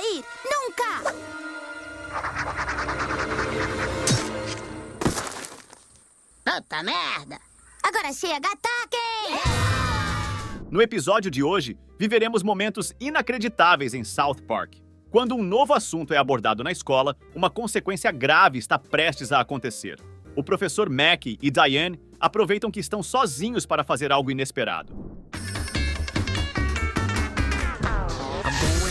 sair! Nunca! Puta merda! Agora chega, ataque! No episódio de hoje, viveremos momentos inacreditáveis em South Park. Quando um novo assunto é abordado na escola, uma consequência grave está prestes a acontecer. O professor Mackey e Diane aproveitam que estão sozinhos para fazer algo inesperado.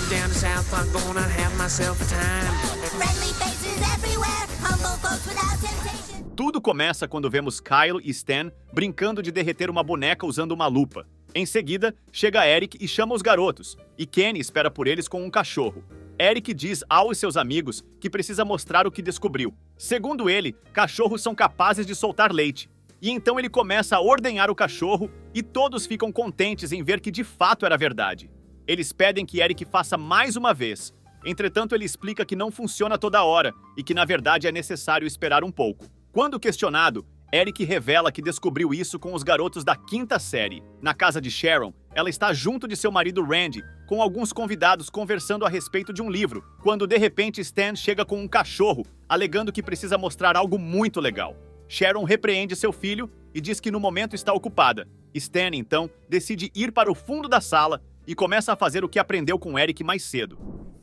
Down to South Park, gonna have myself a time. Friendly faces everywhere, humble folks without temptation. Tudo começa quando vemos Kyle e Stan brincando de derreter uma boneca usando uma lupa. Em seguida, chega Eric e chama os garotos, e Kenny espera por eles com um cachorro. Eric diz aos seus amigos que precisa mostrar o que descobriu. Segundo ele, cachorros são capazes de soltar leite. E então ele começa a ordenhar o cachorro e todos ficam contentes em ver que de fato era verdade. Eles pedem que Eric faça mais uma vez. Entretanto, ele explica que não funciona toda hora e que na verdade é necessário esperar um pouco. Quando questionado, Eric revela que descobriu isso com os garotos da 5ª série. Na casa de Sharon, ela está junto de seu marido Randy, com alguns convidados conversando a respeito de um livro, quando de repente Stan chega com um cachorro, alegando que precisa mostrar algo muito legal. Sharon repreende seu filho e diz que no momento está ocupada. Stan, então, decide ir para o fundo da sala e começa a fazer o que aprendeu com Eric mais cedo.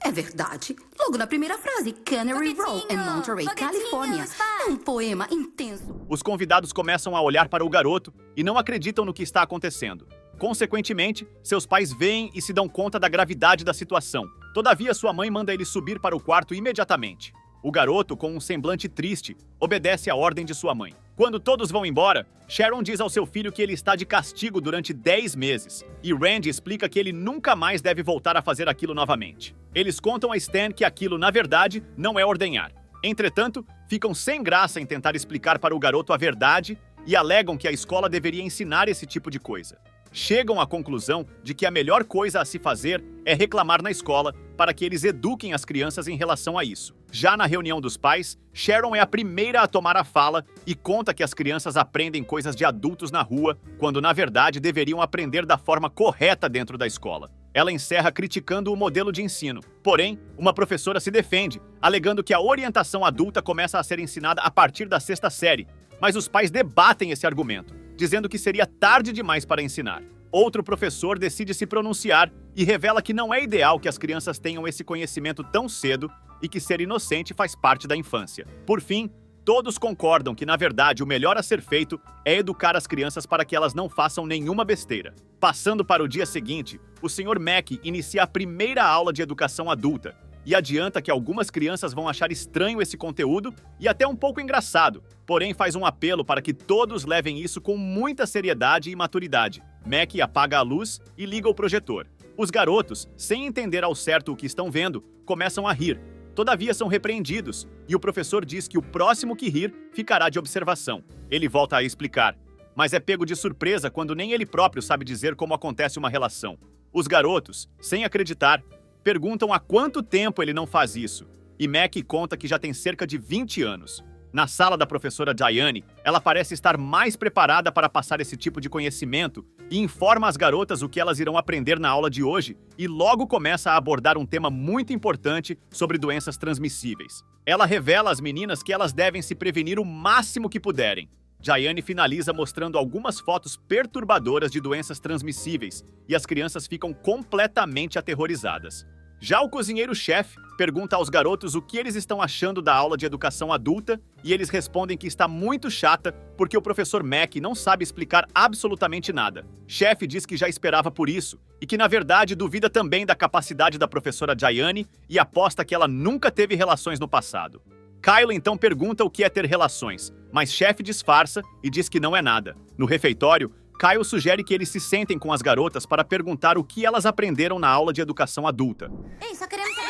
É verdade. Logo na primeira frase, Cannery Row, em Monterey, Califórnia. É um poema intenso. Os convidados começam a olhar para o garoto e não acreditam no que está acontecendo. Consequentemente, seus pais veem e se dão conta da gravidade da situação. Todavia, sua mãe manda ele subir para o quarto imediatamente. O garoto, com um semblante triste, obedece à ordem de sua mãe. Quando todos vão embora, Sharon diz ao seu filho que ele está de castigo durante 10 meses, e Randy explica que ele nunca mais deve voltar a fazer aquilo novamente. Eles contam a Stan que aquilo, na verdade, não é ordenhar. Entretanto, ficam sem graça em tentar explicar para o garoto a verdade e alegam que a escola deveria ensinar esse tipo de coisa. Chegam à conclusão de que a melhor coisa a se fazer é reclamar na escola para que eles eduquem as crianças em relação a isso. Já na reunião dos pais, Sharon é a primeira a tomar a fala e conta que as crianças aprendem coisas de adultos na rua, quando na verdade deveriam aprender da forma correta dentro da escola. Ela encerra criticando o modelo de ensino. Porém, uma professora se defende, alegando que a orientação adulta começa a ser ensinada a partir da 6ª série, mas os pais debatem esse argumento, dizendo que seria tarde demais para ensinar. Outro professor decide se pronunciar e revela que não é ideal que as crianças tenham esse conhecimento tão cedo e que ser inocente faz parte da infância. Por fim, todos concordam que, na verdade, o melhor a ser feito é educar as crianças para que elas não façam nenhuma besteira. Passando para o dia seguinte, o Sr. Mackey inicia a primeira aula de educação adulta e adianta que algumas crianças vão achar estranho esse conteúdo e até um pouco engraçado, porém faz um apelo para que todos levem isso com muita seriedade e maturidade. Mackey apaga a luz e liga o projetor. Os garotos, sem entender ao certo o que estão vendo, começam a rir. Todavia são repreendidos, e o professor diz que o próximo que rir ficará de observação. Ele volta a explicar, mas é pego de surpresa quando nem ele próprio sabe dizer como acontece uma relação. Os garotos, sem acreditar, perguntam há quanto tempo ele não faz isso, e Mackey conta que já tem cerca de 20 anos. Na sala da professora Diane, ela parece estar mais preparada para passar esse tipo de conhecimento e informa às garotas o que elas irão aprender na aula de hoje e logo começa a abordar um tema muito importante sobre doenças transmissíveis. Ela revela às meninas que elas devem se prevenir o máximo que puderem. Diane finaliza mostrando algumas fotos perturbadoras de doenças transmissíveis e as crianças ficam completamente aterrorizadas. Já o cozinheiro-chefe pergunta aos garotos o que eles estão achando da aula de educação adulta e eles respondem que está muito chata porque o professor Mackey não sabe explicar absolutamente nada. Chefe diz que já esperava por isso e que na verdade duvida também da capacidade da professora Diane e aposta que ela nunca teve relações no passado. Kyle então pergunta o que é ter relações, mas Chefe disfarça e diz que não é nada. No refeitório, Kyle sugere que eles se sentem com as garotas para perguntar o que elas aprenderam na aula de educação adulta. Ei, só queremos saber...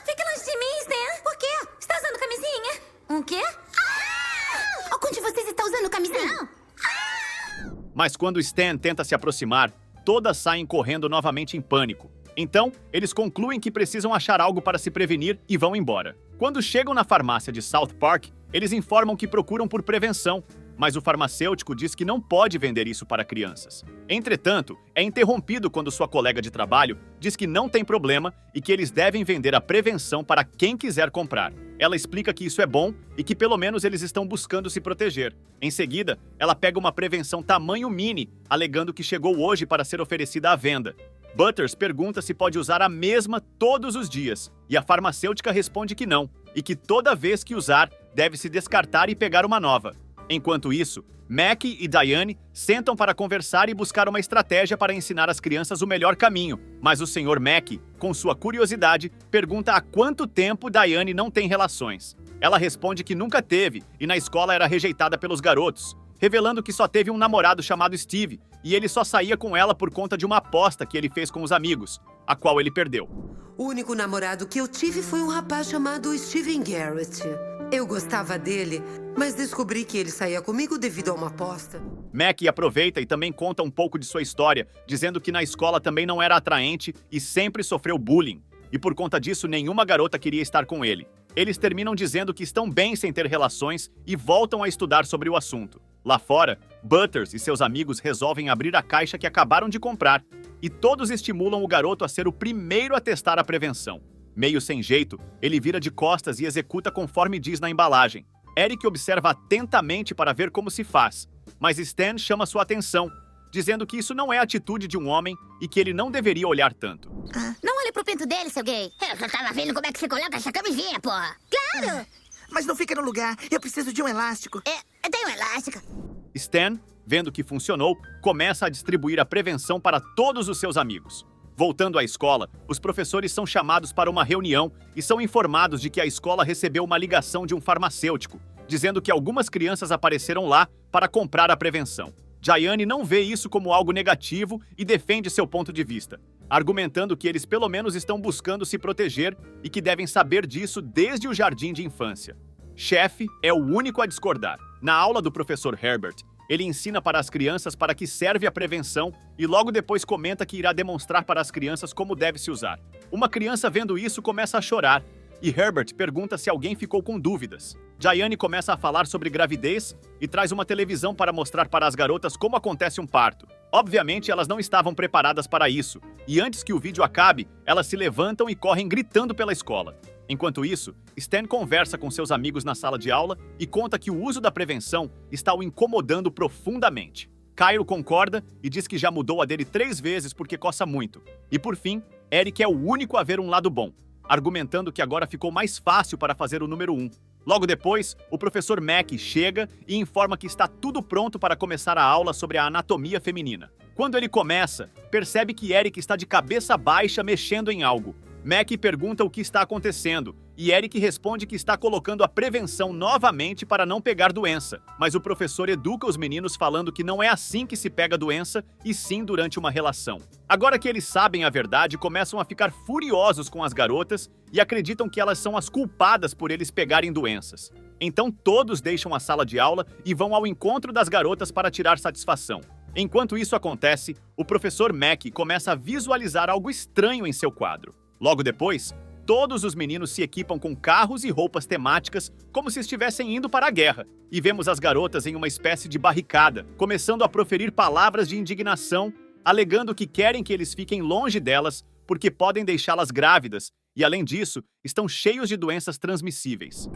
Fica longe de mim, Stan! Por quê? Está usando camisinha? Um quê? Algum de vocês está usando camisinha? Mas quando Stan tenta se aproximar, todas saem correndo novamente em pânico. Então, eles concluem que precisam achar algo para se prevenir e vão embora. Quando chegam na farmácia de South Park, eles informam que procuram por prevenção, mas o farmacêutico diz que não pode vender isso para crianças. Entretanto, é interrompido quando sua colega de trabalho diz que não tem problema e que eles devem vender a prevenção para quem quiser comprar. Ela explica que isso é bom e que pelo menos eles estão buscando se proteger. Em seguida, ela pega uma prevenção tamanho mini, alegando que chegou hoje para ser oferecida à venda. Butters pergunta se pode usar a mesma todos os dias, e a farmacêutica responde que não, e que toda vez que usar, deve se descartar e pegar uma nova. Enquanto isso, Mac e Diane sentam para conversar e buscar uma estratégia para ensinar às crianças o melhor caminho, mas o Sr. Mac, com sua curiosidade, pergunta há quanto tempo Diane não tem relações. Ela responde que nunca teve e na escola era rejeitada pelos garotos, revelando que só teve um namorado chamado Steve e ele só saía com ela por conta de uma aposta que ele fez com os amigos, a qual ele perdeu. O único namorado que eu tive foi um rapaz chamado Steven Garrett. Eu gostava dele, mas descobri que ele saía comigo devido a uma aposta. Mac aproveita e também conta um pouco de sua história, dizendo que na escola também não era atraente e sempre sofreu bullying, e por conta disso nenhuma garota queria estar com ele. Eles terminam dizendo que estão bem sem ter relações e voltam a estudar sobre o assunto. Lá fora, Butters e seus amigos resolvem abrir a caixa que acabaram de comprar, e todos estimulam o garoto a ser o primeiro a testar a prevenção. Meio sem jeito, ele vira de costas e executa conforme diz na embalagem. Eric observa atentamente para ver como se faz, mas Stan chama sua atenção, dizendo que isso não é a atitude de um homem e que ele não deveria olhar tanto. Não olhe pro pinto dele, seu gay. Eu só tava vendo como é que se coloca essa camisinha, porra. Claro! Mas não fica no lugar. Eu preciso de um elástico. Eu tenho um elástico. Stan, vendo que funcionou, começa a distribuir a prevenção para todos os seus amigos. Voltando à escola, os professores são chamados para uma reunião e são informados de que a escola recebeu uma ligação de um farmacêutico, dizendo que algumas crianças apareceram lá para comprar a prevenção. Diane não vê isso como algo negativo e defende seu ponto de vista, argumentando que eles pelo menos estão buscando se proteger e que devem saber disso desde o jardim de infância. Chef é o único a discordar. Na aula do professor Herbert, ele ensina para as crianças para que serve a prevenção e logo depois comenta que irá demonstrar para as crianças como deve se usar. Uma criança vendo isso começa a chorar e Herbert pergunta se alguém ficou com dúvidas. Diane começa a falar sobre gravidez e traz uma televisão para mostrar para as garotas como acontece um parto. Obviamente, elas não estavam preparadas para isso, e antes que o vídeo acabe, elas se levantam e correm gritando pela escola. Enquanto isso, Stan conversa com seus amigos na sala de aula e conta que o uso da prevenção está o incomodando profundamente. Kyle concorda e diz que já mudou a dele 3 vezes porque coça muito. E por fim, Eric é o único a ver um lado bom, argumentando que agora ficou mais fácil para fazer o número 1. Logo depois, o professor Mac chega e informa que está tudo pronto para começar a aula sobre a anatomia feminina. Quando ele começa, percebe que Eric está de cabeça baixa mexendo em algo. Mac pergunta o que está acontecendo, e Eric responde que está colocando a prevenção novamente para não pegar doença. Mas o professor educa os meninos falando que não é assim que se pega doença, e sim durante uma relação. Agora que eles sabem a verdade, começam a ficar furiosos com as garotas e acreditam que elas são as culpadas por eles pegarem doenças. Então todos deixam a sala de aula e vão ao encontro das garotas para tirar satisfação. Enquanto isso acontece, o professor Mac começa a visualizar algo estranho em seu quadro. Logo depois, todos os meninos se equipam com carros e roupas temáticas como se estivessem indo para a guerra. E vemos as garotas em uma espécie de barricada, começando a proferir palavras de indignação, alegando que querem que eles fiquem longe delas porque podem deixá-las grávidas e, além disso, estão cheios de doenças transmissíveis.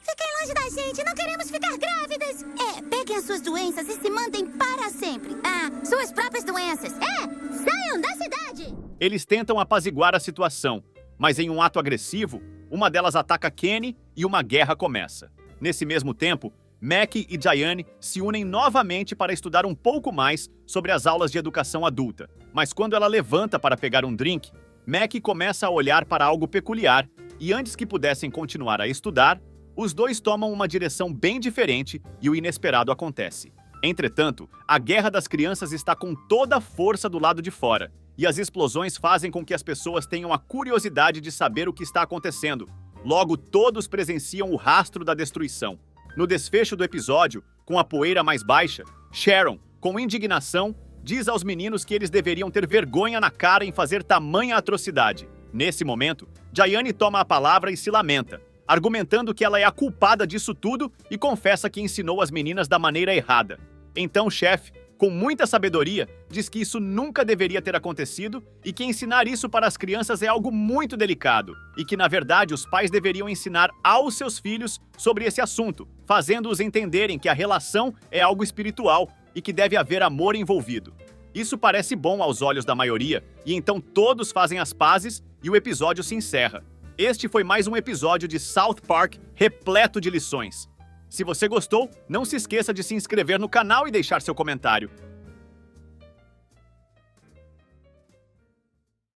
Fiquem longe da gente, não queremos ficar grávidas. Peguem as suas doenças e se mandem para sempre. Suas próprias doenças. Saiam da cidade. Eles tentam apaziguar a situação, mas em um ato agressivo, uma delas ataca Kenny e uma guerra começa. Nesse mesmo tempo, Mac e Diane se unem novamente para estudar um pouco mais sobre as aulas de educação adulta. Mas quando ela levanta para pegar um drink, Mac começa a olhar para algo peculiar e antes que pudessem continuar a estudar, os dois tomam uma direção bem diferente e o inesperado acontece. Entretanto, a guerra das crianças está com toda a força do lado de fora, e as explosões fazem com que as pessoas tenham a curiosidade de saber o que está acontecendo. Logo, todos presenciam o rastro da destruição. No desfecho do episódio, com a poeira mais baixa, Sharon, com indignação, diz aos meninos que eles deveriam ter vergonha na cara em fazer tamanha atrocidade. Nesse momento, Diane toma a palavra e se lamenta, argumentando que ela é a culpada disso tudo e confessa que ensinou as meninas da maneira errada. Então o chefe, com muita sabedoria, diz que isso nunca deveria ter acontecido e que ensinar isso para as crianças é algo muito delicado e que, na verdade, os pais deveriam ensinar aos seus filhos sobre esse assunto, fazendo-os entenderem que a relação é algo espiritual e que deve haver amor envolvido. Isso parece bom aos olhos da maioria e então todos fazem as pazes e o episódio se encerra. Este foi mais um episódio de South Park repleto de lições. Se você gostou, não se esqueça de se inscrever no canal e deixar seu comentário.